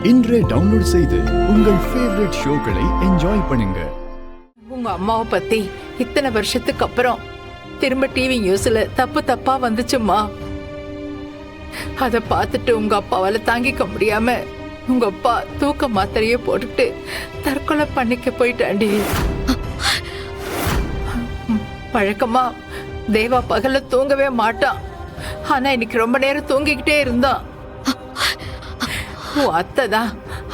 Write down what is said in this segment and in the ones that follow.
இன்றே டவுன்லோட் செய்து உங்கள் ஃபேவரட் ஷோக்களை என்ஜாய் பண்ணுங்க. உங்க அம்மாவை பத்தி இத்தனை வருஷத்துக்கு அப்புறம் திரும்ப டிவி நியூஸ்ல தப்பா வந்துச்சுமா. அத பார்த்துட்டு உங்க அப்பாவால தாங்கிக்க முடியாம உங்க அப்பா தூக்க மாத்திரையே போட்டுட்டு தற்கொலை பண்ணிக்க போயிட்டாண்டி. வழக்கமா தேவா பகல்ல தூங்கவே மாட்டான். ஆனா இன்னைக்கு ரொம்ப நேரம் தூங்கிக்கிட்டே இருந்தான். உன் அத்தை தான்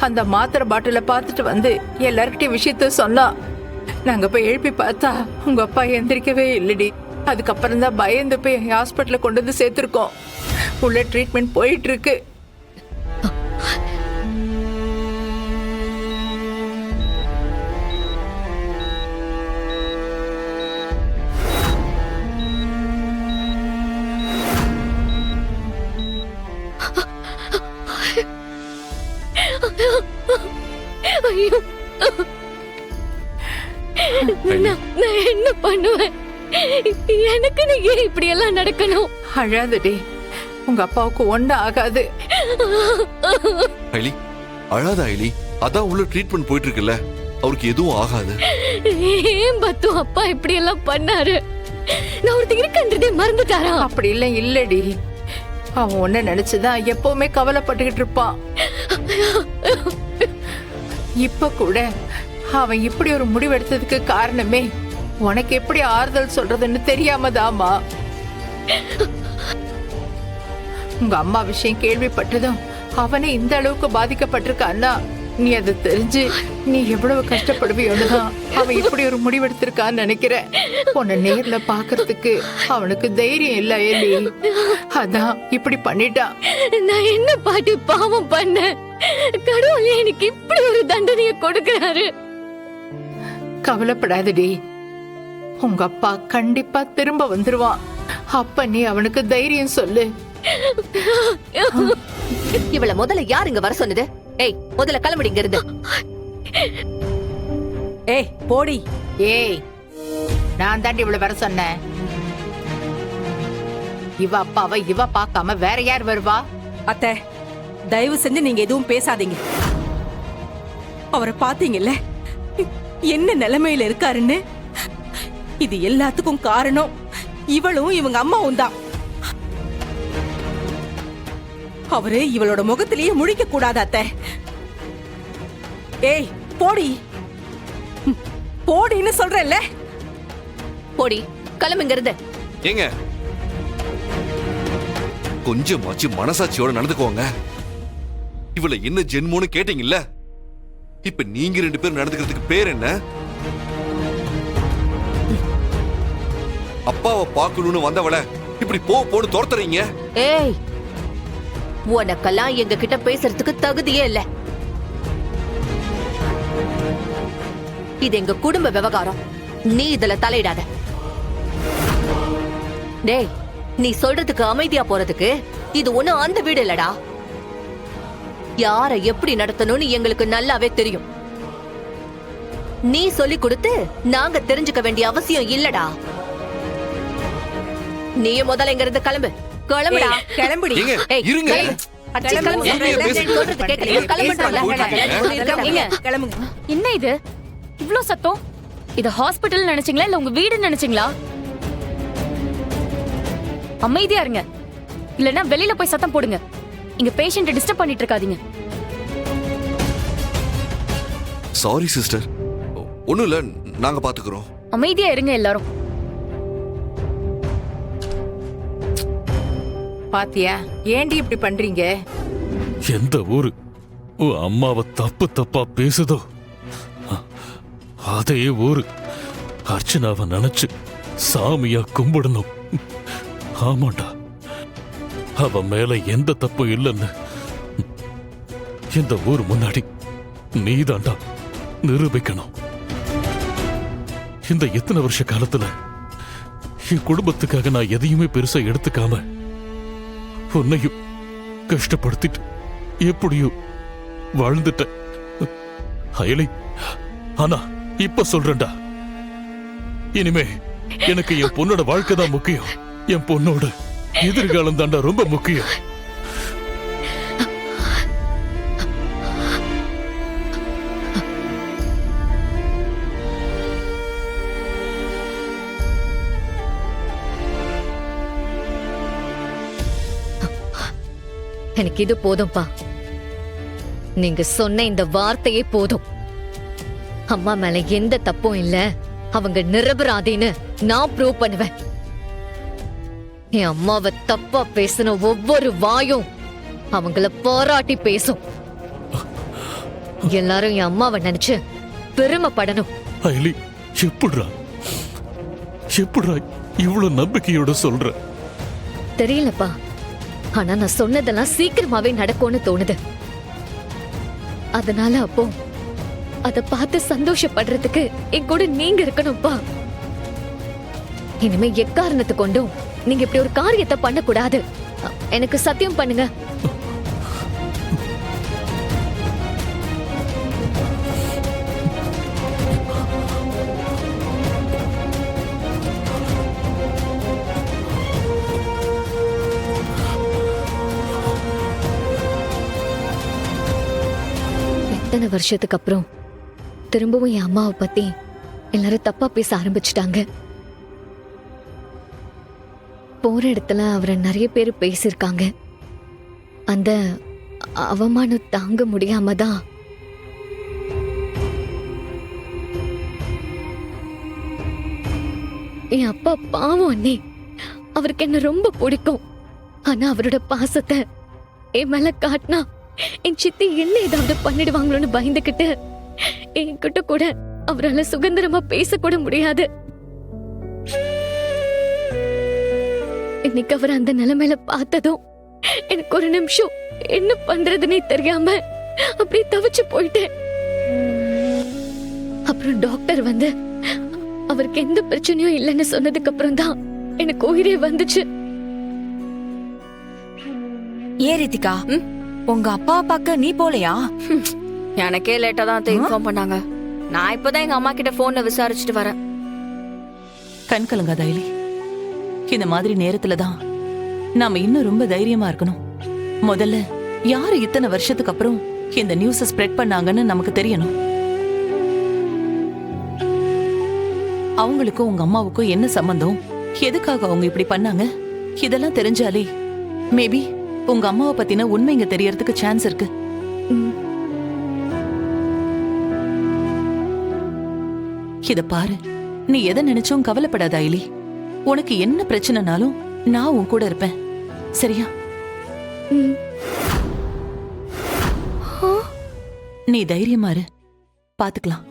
அந்த மாத்திரை பாட்டில பார்த்துட்டு வந்து எல்லார்கிட்டயும் விஷயத்த சொன்னா. நாங்க போய் எழுப்பி பார்த்தா உங்க அப்பா எந்திரிக்கவே இல்லடி. அதுக்கப்புறம் தான் பயந்து போய் ஹாஸ்பிட்டல கொண்டு வந்து சேர்த்திருக்கோம். உள்ள ட்ரீட்மெண்ட் போயிட்டு இருக்கு. நான் என்ன பண்ணுவேன்? எனக்கு நீங்க இப்படி எல்லாம் நடக்கணும்? அழாதடி, உங்க அப்பாவுக்கு ஒண்ணும் ஆகாது. ஐலி அழாத ஐலி, அதான் உள்ள ட்ரீட்மெண்ட் போயிட்டு இருக்குல்ல, அவருக்கு எதுவும் ஆகாது. ஏன் பத்து அப்பா இப்படி எல்லாம் பண்ணாரு? நான் ஒருத்தர் இருக்கன்றதே மறந்துட்டாரா? அப்படி இல்ல இல்லடி, அவன் ஒன்ன நினைச்சுதான் எப்பவுமே கவலைப்பட்டுக்கிட்டு இருப்பான். இப்ப கூட அவன் இப்படி ஒரு முடிவு எடுத்ததுக்கு காரணமே உனக்கு எப்படி ஆறுதல் சொல்றதுன்னு தெரியாமதாமா. உங்க அம்மா விஷயம் கேள்விப்பட்டதும் அவனை இந்த அளவுக்கு பாதிக்கப்பட்டிருக்கான்னா நீ அதை தெரிஞ்சு நீ எவ்வளவு கஷ்டப்படுவியோன்னுதான் அவன் இப்படி ஒரு முடிவெடுத்திருக்கான்னு நினைக்கிறேன். உன்னை நேர்ல பாக்குறதுக்கு அவனுக்கு தைரியம் இல்ல ஏலி, அதான் இப்படி பண்ணிட்டான். நான் என்ன பாட்டி பாவம் பண்ண? கடவுள் எனக்கு இப்படி ஒரு தண்டனையை கொடுக்கிறாரு. கவலைப்படாதடி, உங்க அப்பா கண்டிப்பா திரும்ப வந்துருவான். அப்ப நீ அவனுக்கு தைரியம் சொல்லு. இவள முதல்ல யார் இங்க வர சொன்னது? ஏய், முதல்ல கிளம்புடி இங்க இருந்து. ஏய் போடி. ஏய், நான் தாண்டி இவள வர சொன்னேன். இவ அப்பாவை இவ பார்க்காம வேற யார் வருவா? அத்தை, தயவு செஞ்சு நீங்க எதுவும் பேசாதீங்க. அவரை பாத்தீங்கல்ல என்ன நிலைமையில இருக்காருன்னு. இது எல்லாத்துக்கும் காரணம் இவளும் இவங்க அம்மாவும் தான். அவரு இவளோட முகத்திலேயே முழிக்க கூடாது அத்தை. ஏய் போடி, போடின்னு சொல்றேன்ல. போடி, கிளம்புங்க இருந்து. ஏங்க, கொஞ்சமாச்சு மனசாட்சியோட நடந்துக்கோங்க. இவள என்ன ஜென்மோன்னு கேட்டீங்கல்ல, இப்ப நீங்க ரெண்டு பேரும் நடந்துக்கிறதுக்கு பேர் என்ன? அப்பாவை பார்க்கணும்னு வந்தவள இப்படி போன்னு துரத்துறீங்க. ஏய், உனக்கெல்லாம் எங்க கிட்ட பேசுறதுக்கு தகுதியே இல்ல. இது எங்க குடும்ப விவகாரம், நீ இதுல தலையிடாத. டேய், நீ சொல்றதுக்கு அமைதியா போறதுக்கு இது ஒண்ணு அந்த வீடு இல்லடா. யார எப்படி நடத்தணும்னு எங்களுக்கு நல்லாவே தெரியும். நீ சொல்லி கொடுத்து நாங்க தெரிஞ்சுக்க வேண்டிய அவசியம் இல்லடா. நீ முதல்ல இங்க இருந்து கிளம்பு. கிளம்புடா. கிளம்புடி. இருங்க. என்ன இது இவ்ளோ சத்தம்? இது ஹாஸ்பிடல் நினைச்சீங்களா இல்ல உங்க வீடு நினைச்சீங்களா? அமைதியா இருங்க, இல்லன்னா வெளியில போய் சத்தம் போடுங்க. இங்க பேஷண்ட்டை டிஸ்டர்ப் பண்ணிட்டு இருக்காதீங்க. சாரி சிஸ்டர், ஒண்ணும் இல்ல, நாங்க பாத்துக்கிறோம். அமைதியா இருங்க எல்லாரும். பாத்தியா ஏண்டி இப்படி பண்றீங்க? எந்த ஊரு உன் அம்மாவை தப்பா பேசுதோ அதே ஊரு அர்ச்சனாவை நினைச்சு சாமியா கும்பிடணும். ஆமாண்டா, அவ மேல எந்த தப்பும் இல்லைன்னு இந்த ஊர் முன்னாடி நீதாண்டா நிரூபிக்கணும். இந்த எத்தனை வருஷ காலத்துல என் குடும்பத்துக்காக நான் எதையுமே பெருசா எடுத்துக்காம உன்னையும் கஷ்டப்படுத்திட்டு எப்படியோ வாழ்ந்துட்ட அயலை. ஆனா இப்ப சொல்றேன்டா, இனிமே எனக்கு என் பொண்ணோட வாழ்க்கை தான் முக்கியம். என் பொண்ணோட எதிர்காலம் தாண்டா ரொம்ப முக்கியம். எனக்கு இது போதும்பா. நீங்க சொன்ன இந்த வார்த்தையே போதும். அம்மா மேல எந்த தப்பும் இல்ல, அவங்க நிரபராதின்னு நான் ப்ரூவ் பண்ணுவேன். என் அம்மாவை தப்பா பேசின ஒவ்வொரு வாயும் அவங்கள பாராட்டி பேசும். எல்லாரும் என் அம்மாவை நினைச்சு பெருமைப்படணும். அயலி, எப்படிடா இவ்வளவு நம்பிக்கையோட சொல்ற? தெரியலப்பா, ஆனா நான் சொன்னதெல்லாம் சீக்கிரமாவே நடக்கும்னு தோணுது. அதனால அப்போ அத பார்த்து சந்தோஷப்படுறதுக்கு என் கூட நீங்க இருக்கணும்ப்பா. இனிமே எக்காரணத்தை கொண்டும் நீங்க இப்படி ஒரு காரியத்தை பண்ணக்கூடாது. எனக்கு சத்தியம் பண்ணுங்க. எத்தனை வருஷத்துக்கு அப்புறம் திரும்பவும் என் அம்மாவை பத்தி எல்லாரும் தப்பா பேச ஆரம்பிச்சிட்டாங்க. போற இடத்துல அவரை நிறைய பேர் பேசியிருக்காங்க. அந்த அவமானம் தாங்க முடியாம தான் என் அப்பா பாவம் அண்ணே. அவருக்கு என்ன ரொம்ப பிடிக்கும். ஆனா அவரோட பாசத்தை என் மேல காட்டினா என் சித்தி என்ன ஏதாவது பண்ணிடுவாங்களோன்னு பயந்துகிட்டு என்கிட்ட கூட அவரால சுதந்திரமா பேசக்கூட முடியாது. இன்னைக்கு அவர் அந்த நிலைமையில பார்த்ததும் எனக்கு ஒரு நிமிஷம் என்ன பண்றதுன்னே தெரியாம அப்படியே தவிச்சு போயிட்டேன். அப்புறம் டாக்டர் வந்து அவருக்கு எந்த பிரச்சனையும் இல்லைன்னு சொன்னதுக்கு அப்புறம் தான் எனக்கு உயிரே வந்துச்சு. ஏ ரித்திகா, உங்க அப்பாவை பார்க்க நீ போலையா? எனக்கே லேட்டா தான் இன்ஃபார்ம் பண்ணாங்க. நான் இப்பதான் எங்க அம்மா கிட்ட போன்ல விசாரிச்சுட்டு வரேன். கண் கலங்காத அயலி. இந்த மாதிரி நேரத்துல தான் நாம இன்னும் ரொம்ப தைரியமா இருக்கணும். முதல்ல யாரு இத்தனை வருஷத்துக்கு அப்புறம் இந்த நியூஸ ஸ்ப்ரெட் பண்ணாங்கன்னு நமக்கு தெரியணும். அவங்களுக்கும் உங்க அம்மாவுக்கும் என்ன சம்பந்தம், எதுக்காக அவங்க இப்படி பண்ணாங்க, இதெல்லாம் தெரிஞ்சாலே மேபி உங்க அம்மாவை பத்தின உண்மைங்க தெரியறதுக்கு சான்ஸ் இருக்கு. இத பாரு, நீ எதை நினைச்சும் கவலைப்படாத அயலி. உனக்கு என்ன பிரச்சனைனாலும் நான் உன் கூட இருப்பேன், சரியா? நீ தைரியமா இரு, பாத்துக்கலாம்.